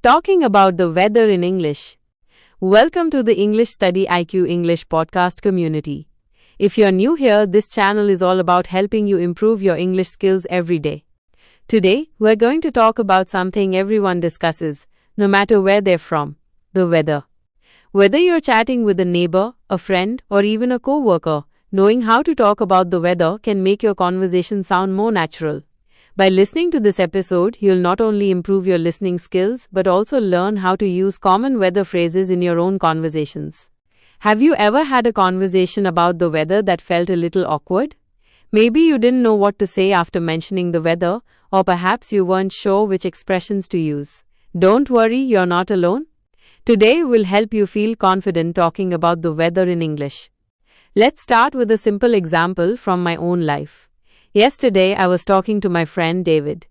Talking about the weather in English. Welcome to the English Study IQ English podcast community. If you're new here, this channel is all about helping you improve your English skills every day. Today, we're going to talk about something everyone discusses, no matter where they're from: the weather. Whether you're chatting with a neighbor, a friend, or even a co-worker, knowing how to talk about the weather can make your conversation sound more natural. By listening to this episode, you'll not only improve your listening skills, but also learn how to use common weather phrases in your own conversations. Have you ever had a conversation about the weather that felt a little awkward? Maybe you didn't know what to say after mentioning the weather, or perhaps you weren't sure which expressions to use. Don't worry, you're not alone. Today, we'll help you feel confident talking about the weather in English. Let's start with a simple example from my own life. Yesterday, I was talking to my friend David.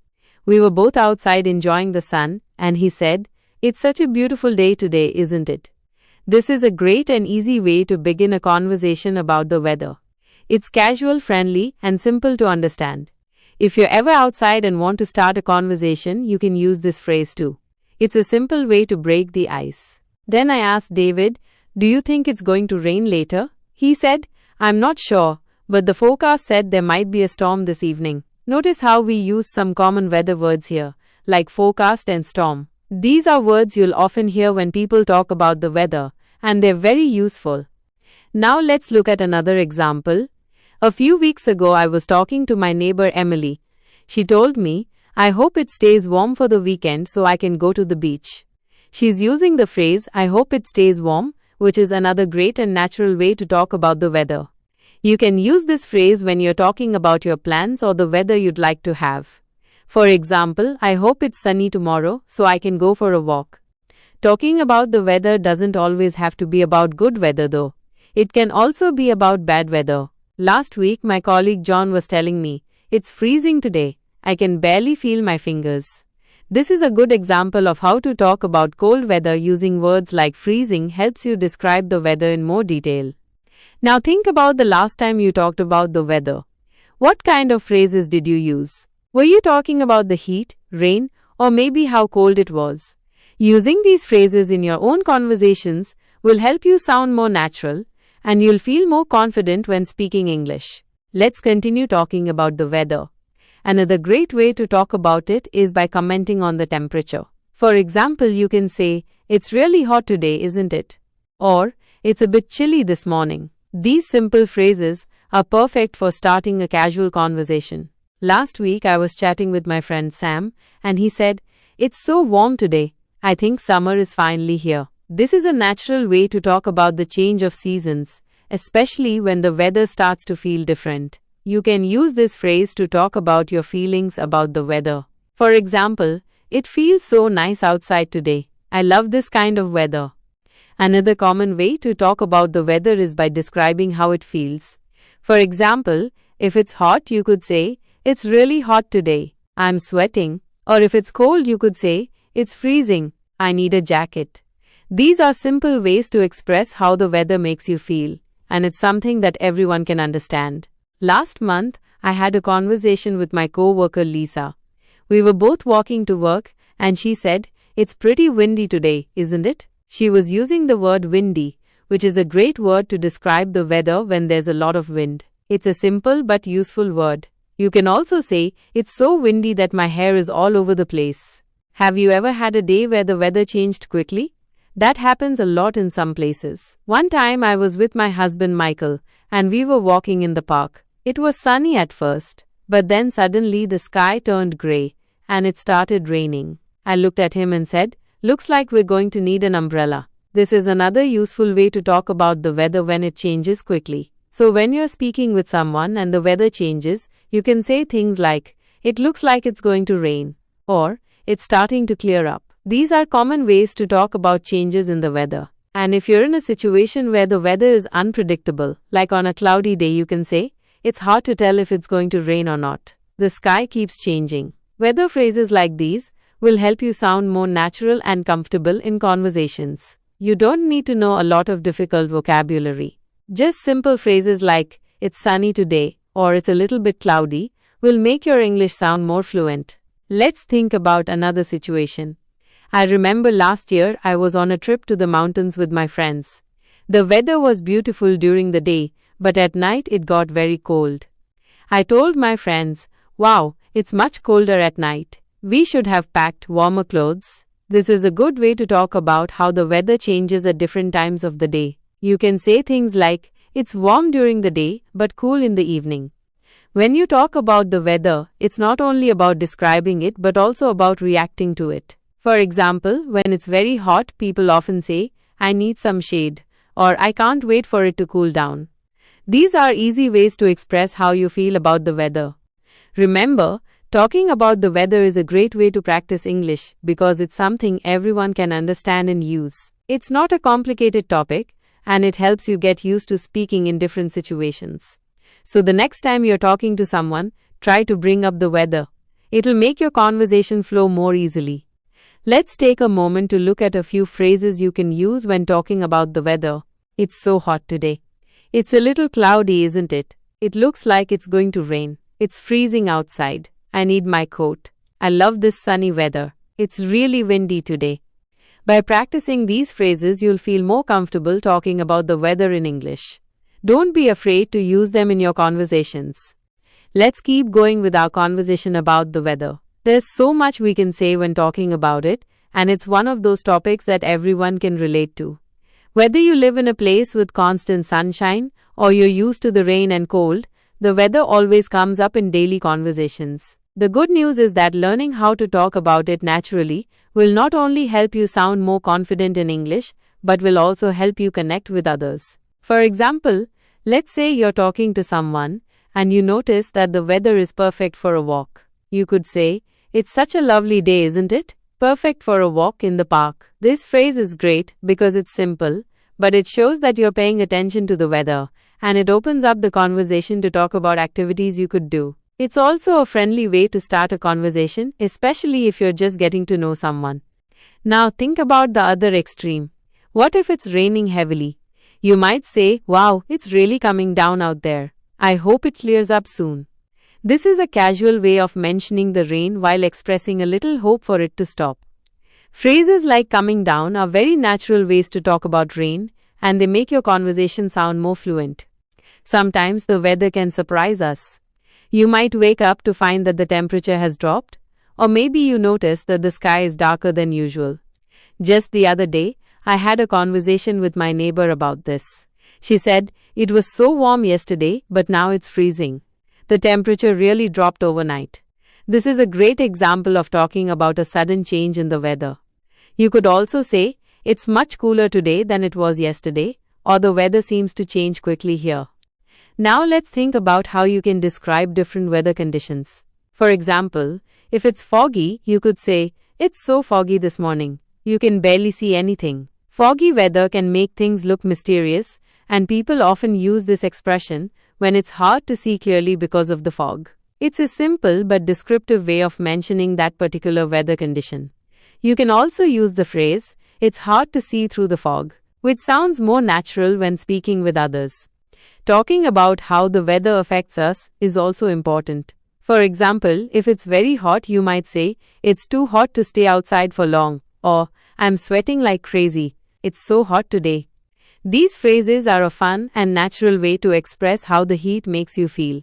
We were both outside enjoying the sun, and he said, "It's such a beautiful day today, isn't it?" This is a great and easy way to begin a conversation about the weather. It's casual, friendly, and simple to understand. If you're ever outside and want to start a conversation, you can use this phrase too. It's a simple way to break the ice. Then I asked David, "Do you think it's going to rain later?" He said, "I'm not sure, but the forecast said there might be a storm this evening." Notice how we use some common weather words here, like forecast and storm. These are words you'll often hear when people talk about the weather, and they're very useful. Now let's look at another example. A few weeks ago, I was talking to my neighbor Emily. She told me, "I hope it stays warm for the weekend so I can go to the beach." She's using the phrase, "I hope it stays warm," which is another great and natural way to talk about the weather. You can use this phrase when you're talking about your plans or the weather you'd like to have. For example, "I hope it's sunny tomorrow so I can go for a walk." Talking about the weather doesn't always have to be about good weather though. It can also be about bad weather. Last week, my colleague John was telling me, "It's freezing today. I can barely feel my fingers." This is a good example of how to talk about cold weather using words like freezing helps you describe the weather in more detail. Now think about the last time you talked about the weather. What kind of phrases did you use? Were you talking about the heat, rain, or maybe how cold it was? Using these phrases in your own conversations will help you sound more natural, and you'll feel more confident when speaking English. Let's continue talking about the weather. Another great way to talk about it is by commenting on the temperature. For example, you can say, "It's really hot today, isn't it?" Or, "It's a bit chilly this morning." These simple phrases are perfect for starting a casual conversation. Last week, I was chatting with my friend Sam, and he said, "It's so warm today. I think summer is finally here." This is a natural way to talk about the change of seasons, especially when the weather starts to feel different. You can use this phrase to talk about your feelings about the weather. For example, "It feels so nice outside today. I love this kind of weather." Another common way to talk about the weather is by describing how it feels. For example, if it's hot, you could say, "It's really hot today. I'm sweating." Or if it's cold, you could say, "It's freezing. I need a jacket." These are simple ways to express how the weather makes you feel, and it's something that everyone can understand. Last month, I had a conversation with my co-worker Lisa. We were both walking to work, and she said, "It's pretty windy today, isn't it?" She was using the word windy, which is a great word to describe the weather when there's a lot of wind. It's a simple but useful word. You can also say, "It's so windy that my hair is all over the place." Have you ever had a day where the weather changed quickly? That happens a lot in some places. One time I was with my husband Michael, and we were walking in the park. It was sunny at first, but then suddenly the sky turned gray, and it started raining. I looked at him and said, "Looks like we're going to need an umbrella." This is another useful way to talk about the weather when it changes quickly. So when you're speaking with someone and the weather changes, you can say things like, "It looks like it's going to rain," or "It's starting to clear up." These are common ways to talk about changes in the weather. And if you're in a situation where the weather is unpredictable, like on a cloudy day, you can say, "It's hard to tell if it's going to rain or not. The sky keeps changing." Weather phrases like these will help you sound more natural and comfortable in conversations. You don't need to know a lot of difficult vocabulary. Just simple phrases like, "It's sunny today," or "It's a little bit cloudy," will make your English sound more fluent. Let's think about another situation. I remember last year I was on a trip to the mountains with my friends. The weather was beautiful during the day, but at night it got very cold. I told my friends, "Wow, it's much colder at night. We should have packed warmer clothes." This is a good way to talk about how the weather changes at different times of the day. You can say things like, "It's warm during the day, but cool in the evening." When you talk about the weather, it's not only about describing it but also about reacting to it. For example, when it's very hot, people often say, "I need some shade," or "I can't wait for it to cool down." These are easy ways to express how you feel about the weather. Remember, talking about the weather is a great way to practice English because it's something everyone can understand and use. It's not a complicated topic, and it helps you get used to speaking in different situations. So the next time you're talking to someone, try to bring up the weather. It'll make your conversation flow more easily. Let's take a moment to look at a few phrases you can use when talking about the weather. It's so hot today. It's a little cloudy, isn't it? It looks like it's going to rain. It's freezing outside. I need my coat. I love this sunny weather. It's really windy today. By practicing these phrases, you'll feel more comfortable talking about the weather in English. Don't be afraid to use them in your conversations. Let's keep going with our conversation about the weather. There's so much we can say when talking about it, and it's one of those topics that everyone can relate to. Whether you live in a place with constant sunshine or you're used to the rain and cold, the weather always comes up in daily conversations. The good news is that learning how to talk about it naturally will not only help you sound more confident in English, but will also help you connect with others. For example, let's say you're talking to someone and you notice that the weather is perfect for a walk. You could say, "It's such a lovely day, isn't it? Perfect for a walk in the park." This phrase is great because it's simple, but it shows that you're paying attention to the weather, and it opens up the conversation to talk about activities you could do. It's also a friendly way to start a conversation, especially if you're just getting to know someone. Now think about the other extreme. What if it's raining heavily? You might say, "Wow, it's really coming down out there. I hope it clears up soon." This is a casual way of mentioning the rain while expressing a little hope for it to stop. Phrases like "coming down" are very natural ways to talk about rain, and they make your conversation sound more fluent. Sometimes the weather can surprise us. You might wake up to find that the temperature has dropped, or maybe you notice that the sky is darker than usual. Just the other day, I had a conversation with my neighbor about this. She said, "It was so warm yesterday, but now it's freezing. The temperature really dropped overnight." This is a great example of talking about a sudden change in the weather. You could also say, "It's much cooler today than it was yesterday," or "The weather seems to change quickly here." Now let's think about how you can describe different weather conditions. For example, if it's foggy, you could say, "It's so foggy this morning. You can barely see anything." Foggy weather can make things look mysterious, and people often use this expression when it's hard to see clearly because of the fog. It's a simple but descriptive way of mentioning that particular weather condition. You can also use the phrase, "It's hard to see through the fog," which sounds more natural when speaking with others. Talking about how the weather affects us is also important. For example, if it's very hot, you might say, "It's too hot to stay outside for long," or "I'm sweating like crazy. It's so hot today." These phrases are a fun and natural way to express how the heat makes you feel.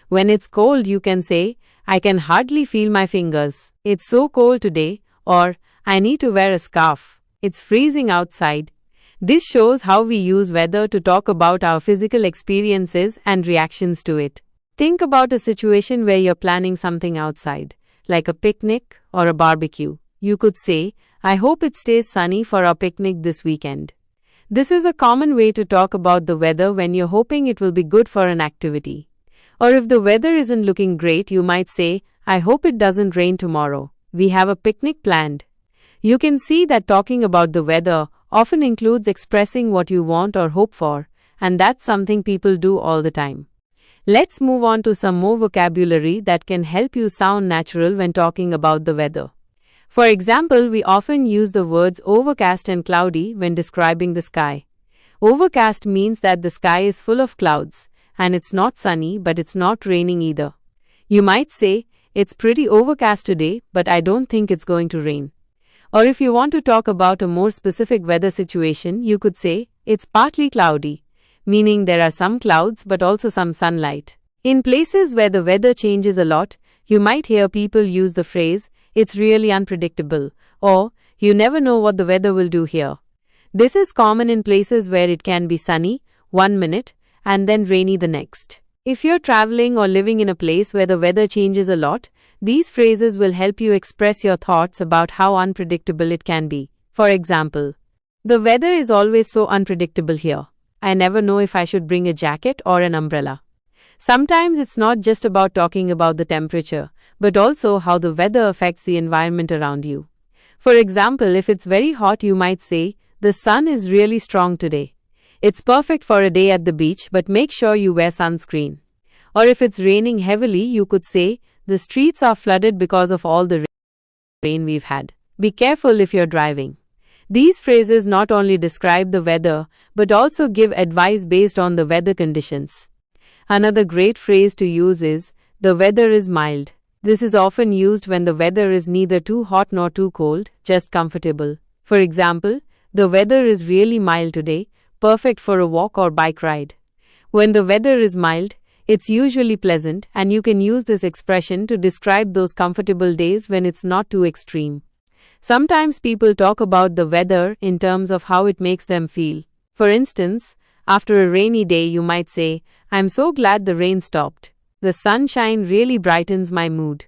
When it's cold, you can say, "I can hardly feel my fingers. It's so cold today," or "I need to wear a scarf. It's freezing outside." This shows how we use weather to talk about our physical experiences and reactions to it. Think about a situation where you're planning something outside, like a picnic or a barbecue. You could say, "I hope it stays sunny for our picnic this weekend." This is a common way to talk about the weather when you're hoping it will be good for an activity. Or if the weather isn't looking great, you might say, "I hope it doesn't rain tomorrow. We have a picnic planned." You can see that talking about the weather often includes expressing what you want or hope for, and that's something people do all the time. Let's move on to some more vocabulary that can help you sound natural when talking about the weather. For example, we often use the words overcast and cloudy when describing the sky. Overcast means that the sky is full of clouds, and it's not sunny, but it's not raining either. You might say, "It's pretty overcast today, but I don't think it's going to rain." Or if you want to talk about a more specific weather situation, you could say, it's partly cloudy, meaning there are some clouds but also some sunlight. In places where the weather changes a lot, you might hear people use the phrase, it's really unpredictable, or you never know what the weather will do here. This is common in places where it can be sunny one minute and then rainy the next. If you're traveling or living in a place where the weather changes a lot, these phrases will help you express your thoughts about how unpredictable it can be. For example, the weather is always so unpredictable here. I never know if I should bring a jacket or an umbrella. Sometimes it's not just about talking about the temperature, but also how the weather affects the environment around you. For example, if it's very hot, you might say, the sun is really strong today. It's perfect for a day at the beach, but make sure you wear sunscreen. Or if it's raining heavily, you could say, the streets are flooded because of all the rain we've had. Be careful if you're driving. These phrases not only describe the weather, but also give advice based on the weather conditions. Another great phrase to use is, the weather is mild. This is often used when the weather is neither too hot nor too cold, just comfortable. For example, the weather is really mild today, perfect for a walk or bike ride. When the weather is mild, it's usually pleasant, and you can use this expression to describe those comfortable days when it's not too extreme. Sometimes people talk about the weather in terms of how it makes them feel. For instance, after a rainy day, you might say, I'm so glad the rain stopped. The sunshine really brightens my mood.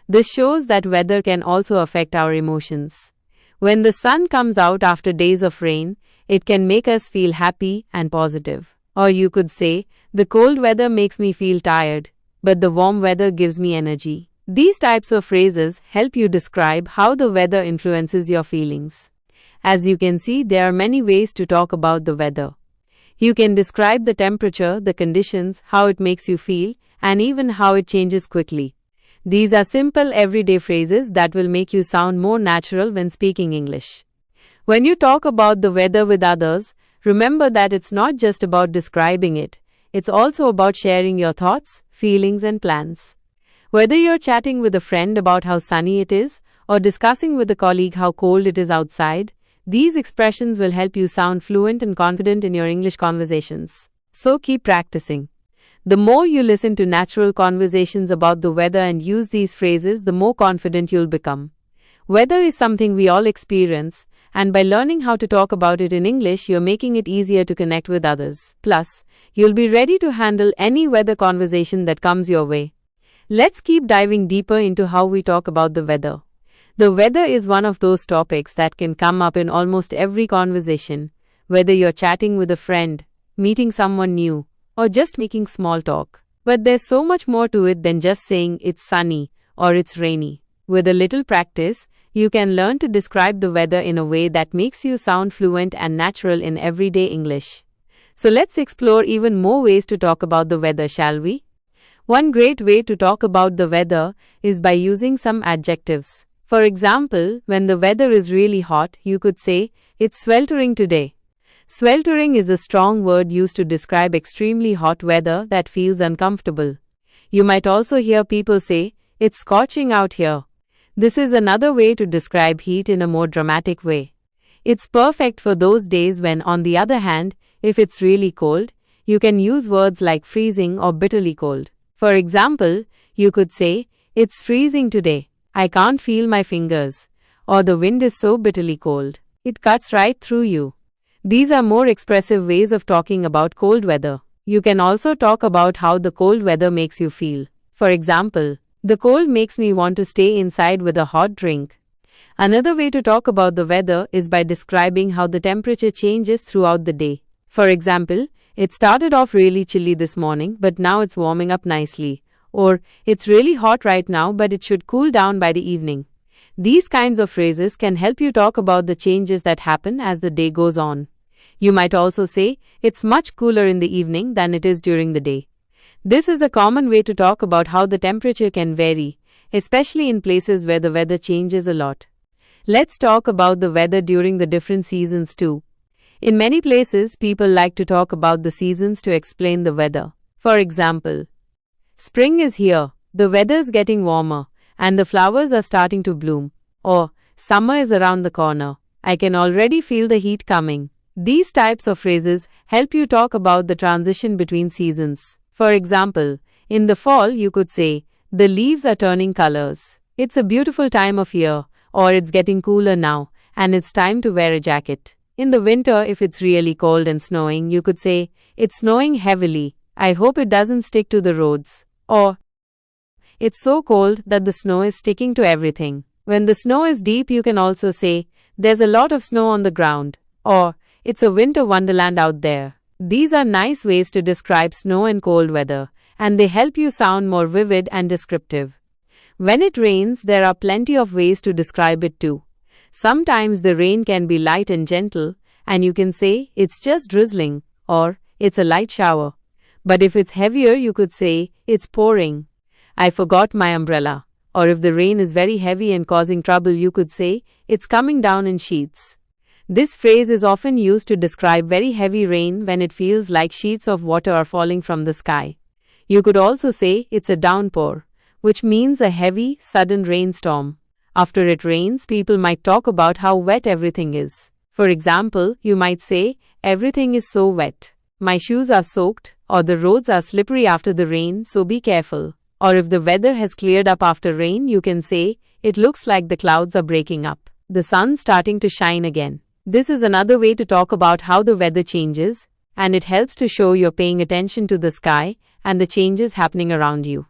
This shows that weather can also affect our emotions. When the sun comes out after days of rain, it can make us feel happy and positive. Or you could say, the cold weather makes me feel tired, but the warm weather gives me energy. These types of phrases help you describe how the weather influences your feelings. As you can see, there are many ways to talk about the weather. You can describe the temperature, the conditions, how it makes you feel, and even how it changes quickly. These are simple everyday phrases that will make you sound more natural when speaking English. When you talk about the weather with others, remember that it's not just about describing it. It's also about sharing your thoughts, feelings, and plans. Whether you're chatting with a friend about how sunny it is, or discussing with a colleague how cold it is outside, these expressions will help you sound fluent and confident in your English conversations. So keep practicing. The more you listen to natural conversations about the weather and use these phrases, the more confident you'll become. Weather is something we all experience, and by learning how to talk about it in English, you're making it easier to connect with others. Plus, you'll be ready to handle any weather conversation that comes your way. Let's keep diving deeper into how we talk about the weather. The weather is one of those topics that can come up in almost every conversation, whether you're chatting with a friend, meeting someone new, or just making small talk. But there's so much more to it than just saying it's sunny or it's rainy. With a little practice, you can learn to describe the weather in a way that makes you sound fluent and natural in everyday English. So let's explore even more ways to talk about the weather, shall we? One great way to talk about the weather is by using some adjectives. For example, when the weather is really hot, you could say, it's sweltering today. Sweltering is a strong word used to describe extremely hot weather that feels uncomfortable. You might also hear people say, it's scorching out here. This is another way to describe heat in a more dramatic way. It's perfect for those days when, on the other hand, if it's really cold, you can use words like freezing or bitterly cold. For example, you could say, it's freezing today. I can't feel my fingers. Or the wind is so bitterly cold. It cuts right through you. These are more expressive ways of talking about cold weather. You can also talk about how the cold weather makes you feel. For example, the cold makes me want to stay inside with a hot drink. Another way to talk about the weather is by describing how the temperature changes throughout the day. For example, it started off really chilly this morning, but now it's warming up nicely. Or, it's really hot right now, but it should cool down by the evening. These kinds of phrases can help you talk about the changes that happen as the day goes on. You might also say, it's much cooler in the evening than it is during the day. This is a common way to talk about how the temperature can vary, especially in places where the weather changes a lot. Let's talk about the weather during the different seasons too. In many places, people like to talk about the seasons to explain the weather. For example, spring is here, the weather's getting warmer, and the flowers are starting to bloom. Or, summer is around the corner. I can already feel the heat coming. These types of phrases help you talk about the transition between seasons. For example, in the fall you could say, the leaves are turning colors. It's a beautiful time of year, or it's getting cooler now, and it's time to wear a jacket. In the winter, if it's really cold and snowing, you could say, it's snowing heavily. I hope it doesn't stick to the roads. Or, it's so cold that the snow is sticking to everything. When the snow is deep, you can also say, there's a lot of snow on the ground. Or, it's a winter wonderland out there. These are nice ways to describe snow and cold weather, and they help you sound more vivid and descriptive. When it rains, there are plenty of ways to describe it too. Sometimes the rain can be light and gentle, and you can say, it's just drizzling, or it's a light shower. But if it's heavier, you could say, it's pouring. I forgot my umbrella. Or if the rain is very heavy and causing trouble, you could say, it's coming down in sheets. This phrase is often used to describe very heavy rain when it feels like sheets of water are falling from the sky. You could also say, it's a downpour, which means a heavy, sudden rainstorm. After it rains, people might talk about how wet everything is. For example, you might say, everything is so wet. My shoes are soaked, or the roads are slippery after the rain, so be careful. Or if the weather has cleared up after rain, you can say, it looks like the clouds are breaking up. The sun's starting to shine again. This is another way to talk about how the weather changes, and it helps to show you're paying attention to the sky and the changes happening around you.